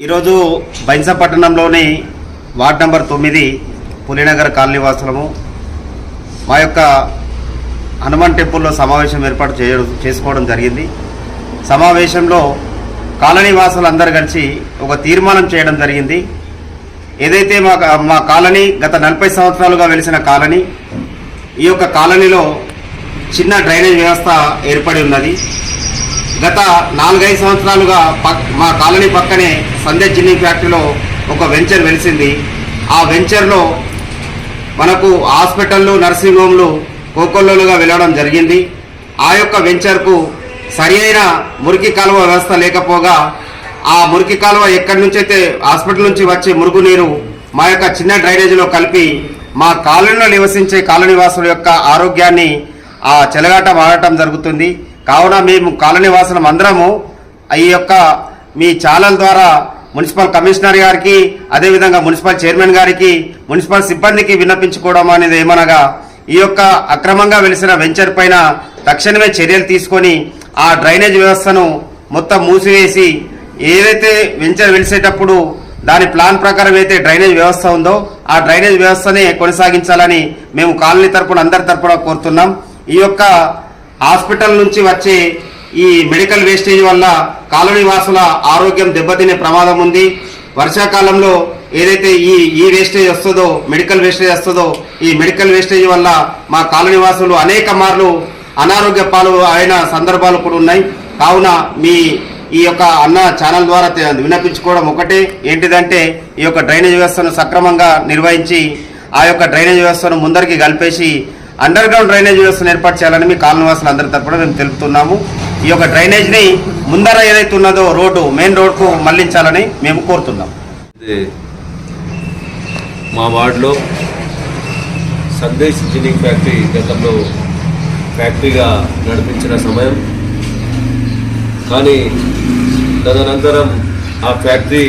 ఈరోజు బైన్సా పట్టణంలోని ward number 9 పులినగర్ colony వాసులము మా యొక్క హనుమాన్ టెంపుల్లో సమావేశం ఏర్పాటు చేసుకోవడం జరిగింది. సమావేశంలో కాలనీ వాసులందరూ కలిసి ఒక తీర్మానం చేయడం జరిగింది. ఏదైతే మా కాలనీ గత 40 సంవత్సరాలుగా వెలిసిన కాలనీ, ఈ యొక్క కాలనీలో చిన్న డ్రైనేజ్ వ్యవస్థ ఏర్పడి ఉన్నది. గత 4-5 సంవత్సరాలుగా మా కాలనీ పక్కనే సందేశ్ జిన్నింగ్ ఫ్యాక్టరీలో ఒక వెంచర్ వెలిసింది. ఆ వెంచర్లో మనకు హాస్పిటళ్ళు, నర్సింగ్ హోమ్లు కోకొల్లలుగా వెళ్ళడం జరిగింది. ఆ యొక్క వెంచర్కు సరి అయిన మురికి కాలువ వ్యవస్థ లేకపోగా ఆ మురికి కాలువ ఎక్కడి నుంచైతే హాస్పిటల్ నుంచి వచ్చే మురుగునీరు మా యొక్క చిన్న డ్రైనేజీలో కలిపి మా కాలనీలో నివసించే కాలనీ వాసుల యొక్క ఆరోగ్యాన్ని చెలగాట మారటం జరుగుతుంది. కావున మేము కాలనీ వాసులం అందరము ఈ యొక్క మీ ఛానల్ ద్వారా మున్సిపల్ కమిషనర్ గారికి, అదేవిధంగా మున్సిపల్ చైర్మన్ గారికి, మున్సిపల్ సిబ్బందికి విన్నపించుకోవడం అనేది ఏమనగా, ఈ యొక్క అక్రమంగా వెలిసిన వెంచర్ పైన తక్షణమే చర్యలు తీసుకొని ఆ డ్రైనేజ్ వ్యవస్థను మొత్తం మూసివేసి, ఏదైతే వెంచర్ వెలిసేటప్పుడు దాని ప్లాన్ ప్రకారం అయితే డ్రైనేజ్ వ్యవస్థ ఉందో ఆ డ్రైనేజ్ వ్యవస్థనే కొనసాగించాలని మేము కాలనీ తరపున అందరి తరపున కోరుతున్నాం. ఈ యొక్క హాస్పిటల్ నుంచి వచ్చే ఈ మెడికల్ వేస్టేజ్ వల్ల కాలనీ వాసుల ఆరోగ్యం దెబ్బతినే ప్రమాదం ఉంది. వర్షాకాలంలో ఏదైతే ఈ వేస్టేజ్ వస్తుందో, మెడికల్ వేస్టేజ్ వస్తుందో, ఈ మెడికల్ వేస్టేజ్ వల్ల మా కాలనీ వాసులు అనేక మార్లు అనారోగ్య పాలు అయిన సందర్భాలు కూడా ఉన్నాయి. కావున ఈ యొక్క అన్న ఛానల్ ద్వారా విన్నపించుకోవడం ఒకటే ఏంటిదంటే, ఈ యొక్క డ్రైనేజ్ వ్యవస్థను సక్రమంగా నిర్వహించి ఆ యొక్క డ్రైనేజ్ వ్యవస్థను ముందరికి కలిపేసి అండర్ గ్రౌండ్ డ్రైనేజ్ వ్యవస్థను ఏర్పాటు చేయాలని మీ కాలనీ వాసులు అందరి తరపున మేము తెలుపుతున్నాము. ఈ యొక్క డ్రైనేజ్ని ముందర ఏదైతే ఉన్నదో రోడ్డు, మెయిన్ రోడ్కు మళ్లించాలని మేము కోరుతున్నాం. మా వార్డులో సందేశ్ జిన్నింగ్ ఫ్యాక్టరీ గతంలో ఫ్యాక్టరీగా నడిపించిన సమయం, కానీ తదనంతరం ఆ ఫ్యాక్టరీ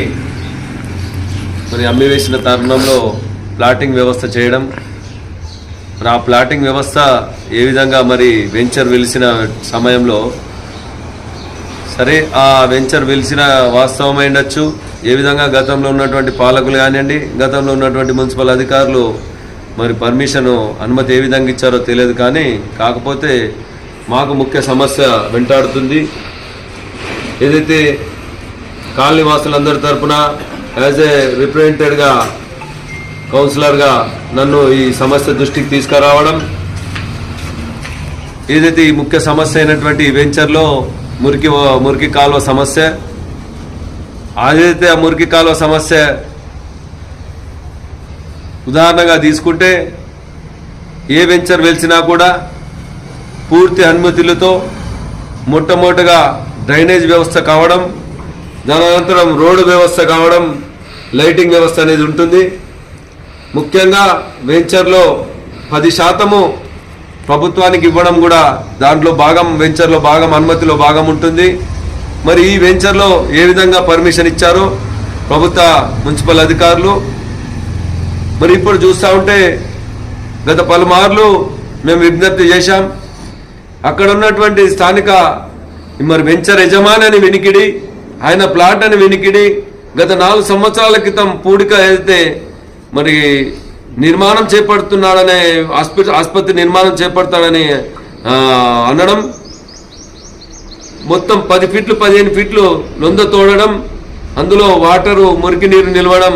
మరి అమ్మివేసిన తరుణంలో ప్లాటింగ్ వ్యవస్థ చేయడం, మరి ఆ ప్లాటింగ్ వ్యవస్థ ఏ విధంగా మరి వెంచర్ వెలిసిన సమయంలో, సరే ఆ వెంచర్ వెలిసిన వాస్తవమై ఉండొచ్చు. ఏ విధంగా గతంలో ఉన్నటువంటి పాలకులు కానివ్వండి, గతంలో ఉన్నటువంటి మున్సిపల్ అధికారులు మరి పర్మిషన్, అనుమతి ఏ విధంగా ఇచ్చారో తెలియదు. కానీ కాకపోతే మాకు ముఖ్య సమస్య వెంటాడుతుంది. ఏదైతే కాలనీ వాసులందరి తరఫున యాజ్ ఏ రిప్రజెంటేటివ్గా, కౌన్సిలర్గా నన్ను ఈ సమస్య దృష్టికి తీసుకురావడం, ఏదైతే ఈ ముఖ్య సమస్య అయినటువంటి వెంచర్లో మురికి కాలువ సమస్య, అదైతే ఆ మురికి కాలువ సమస్య ఉదాహరణగా తీసుకుంటే, ఏ వెంచర్ వెలిసినా కూడా పూర్తి అనుమతులతో మొట్టమొదటిగా డ్రైనేజ్ వ్యవస్థ కావడం, దాని అనంతరం రోడ్డు వ్యవస్థ కావడం, లైటింగ్ వ్యవస్థ అనేది ఉంటుంది. ముఖ్యంగా వెంచర్లో 10% ప్రభుత్వానికి ఇవ్వడం కూడా దాంట్లో భాగం, వెంచర్లో భాగం, అనుమతిలో భాగం ఉంటుంది. మరి ఈ వెంచర్లో ఏ విధంగా పర్మిషన్ ఇచ్చారో ప్రభుత్వ మున్సిపల్ అధికారులు, మరి ఇప్పుడు చూస్తూ ఉంటే గత పలుమార్లు మేము విజ్ఞప్తి చేశాం. అక్కడ ఉన్నటువంటి స్థానిక మరి వెంచర్ యజమాని అని వినికిడి, ఆయన ప్లాట్ అని వినికిడి, గత 4 సంవత్సరాల క్రితం పూడిక ఏదైతే మరి నిర్మాణం చేపడుతున్నాడనే ఆసుపత్రి నిర్మాణం చేపడతాడని అనడం, మొత్తం 10 ఫీట్లు 15 ఫీట్లు లొంద తోడడం, అందులో వాటరు, మురికి నీరు నిలవడం,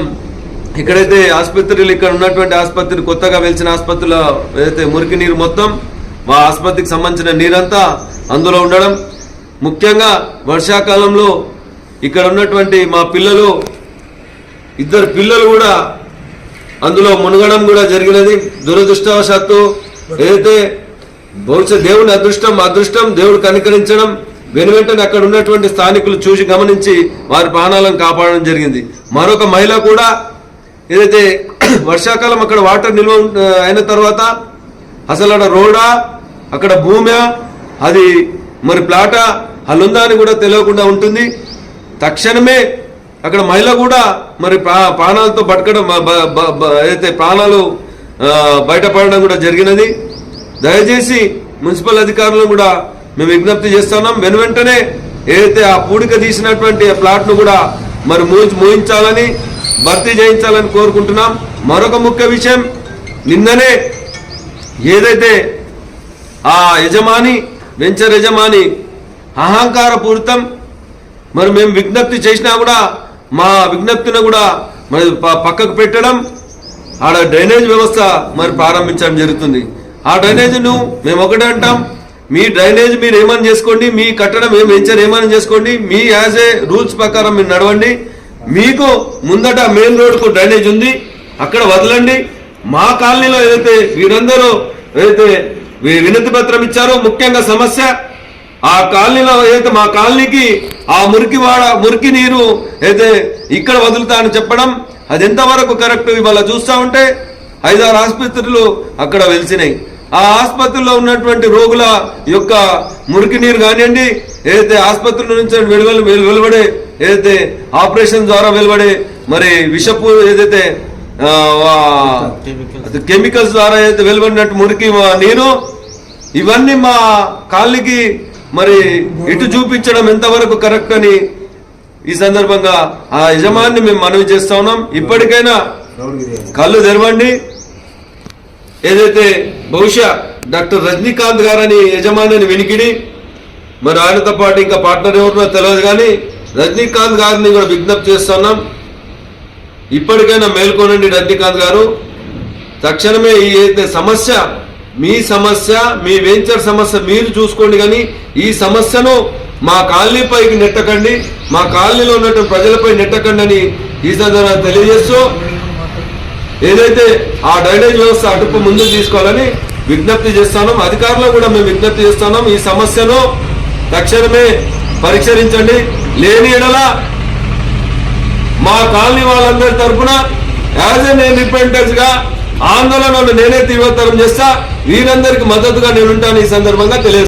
ఇక్కడైతే ఆసుపత్రులు, ఇక్కడ ఉన్నటువంటి ఆసుపత్రి, కొత్తగా వెలిసిన ఆసుపత్రిలో ఏదైతే మురికి నీరు మొత్తం మా ఆసుపత్రికి సంబంధించిన నీరంతా అందులో ఉండడం, ముఖ్యంగా వర్షాకాలంలో ఇక్కడ ఉన్నటువంటి మా పిల్లలు, 2 పిల్లలు కూడా అందులో మునగడం కూడా జరిగినది. దురదృష్టవశాత్తు ఏదైతే బహుశా దేవుని అదృష్టం దేవుడు కనికరించడం, వెనువెంటనే అక్కడ ఉన్నటువంటి స్థానికులు చూసి గమనించి వారి ప్రాణాలను కాపాడడం జరిగింది. మరొక మహిళ కూడా ఏదైతే వర్షాకాలం అక్కడ వాటర్ నిల్వ అయిన తర్వాత అసలు అక్కడ రోడా, అక్కడ భూమి, అది మరి ప్లాటా, అల్లుందా అని కూడా తెలియకుండా ఉంటుంది. తక్షణమే అక్కడ మహిళ కూడా మరి ప్రాణాలతో బతకడం, ఏదైతే ప్రాణాలు బయటపడడం కూడా జరిగినది. దయచేసి మున్సిపల్ అధికారులను కూడా మేము విజ్ఞప్తి చేస్తున్నాం, వెనువెంటనే ఏదైతే ఆ పూడిక తీసినటువంటి ప్లాట్ను కూడా మరి మూయించాలని, భర్తీ చేయించాలని కోరుకుంటున్నాం. మరొక ముఖ్య విషయం, నిన్ననే ఏదైతే ఆ యజమాని, వెంచర్ యజమాని అహంకారపూరితం, మరి మేము విజ్ఞప్తి చేసినా కూడా మా విజ్ఞప్తిని కూడా మరి పక్కకు పెట్టడం, ఆడ డ్రైనేజ్ వ్యవస్థ మరి ప్రారంభించడం జరుగుతుంది. ఆ డ్రైనేజ్ను మేము ఒకటే అంటాం, మీ డ్రైనేజ్ మీరు ఏమని చేసుకోండి, మీ కట్టడం వెంచర్ ఏమని చేసుకోండి, మీ యాజ్ ఏ రూల్స్ ప్రకారం మీరు నడవండి. మీకు ముందట మెయిన్ రోడ్కు డ్రైనేజ్ ఉంది, అక్కడ వదలండి. మా కాలనీలో ఏదైతే వీరందరూ ఏదైతే వినతి పత్రం ఇచ్చారో, ముఖ్యంగా సమస్య ఆ కాలనీలో ఏదైతే మా కాలనీకి ఆ మురికి నీరు అయితే ఇక్కడ వదులుతా అని చెప్పడం, అది ఎంతవరకు కరెక్ట్? ఇవాళ చూస్తా ఉంటే 5-6 ఆసుపత్రులు అక్కడ వెలిసినాయి. ఆ ఆసుపత్రిలో ఉన్నటువంటి రోగుల యొక్క మురికి నీరు కానివ్వండి, ఏదైతే ఆసుపత్రుల నుంచి వెలువడే ఏదైతే ఆపరేషన్ ద్వారా వెలువడే మరి విషపు ఏదైతే కెమికల్స్ ద్వారా ఏదైతే వెలువడినట్టు మురికి నీరు, ఇవన్నీ మా కాలనీకి మరి ఇటు చూపించడం ఎంతవరకు కరెక్ట్ అని ఈ సందర్భంగా ఆ యజమాని మేము మనవి చేస్తా ఉన్నాం. ఇప్పటికైనా కళ్ళు తెరవండి. ఏదైతే బహుశా డాక్టర్ రజనీకాంత్ గారని యజమాని వినికిడి, మరి ఆయనతో పాటు ఇంకా పార్ట్నర్ ఎవరినో తెలియదు, కానీ రజనీకాంత్ గారిని కూడా విజ్ఞప్తి చేస్తున్నాం, ఇప్పటికైనా మేల్కొనండి రజనీకాంత్ గారు. తక్షణమే ఈ అయితే సమస్య, మీ సమస్య, మీ వెంచర్ సమస్య మీరు చూసుకోండి, కానీ ఈ సమస్యను మా కాలనీపైకి నెట్టకండి, మా కాలనీలో ఉన్నటువంటి ప్రజలపై నెట్టకండి అని ఈ సందర్భంగా తెలియజేస్తూ, ఏదైతే ఆ డ్రైనేజ్ వ్యవస్థ అటుపు ముందుకు తీసుకోవాలని విజ్ఞప్తి చేస్తున్నాం. అధికారులు కూడా మేము విజ్ఞప్తి చేస్తున్నాం, ఈ సమస్యను తక్షణమే పరిష్కరించండి. లేని ఎడల మా కాలనీ వాళ్ళందరి తరఫున యాజ్ ఎన్ ఇండిపెండెన్స్ గా ఆందోళనను నేనే తీవ్రతరం చేస్తా. వీరందరికీ మద్దతుగా నేనుంటాను ఈ సందర్భంగా తెలియజేస్తాను.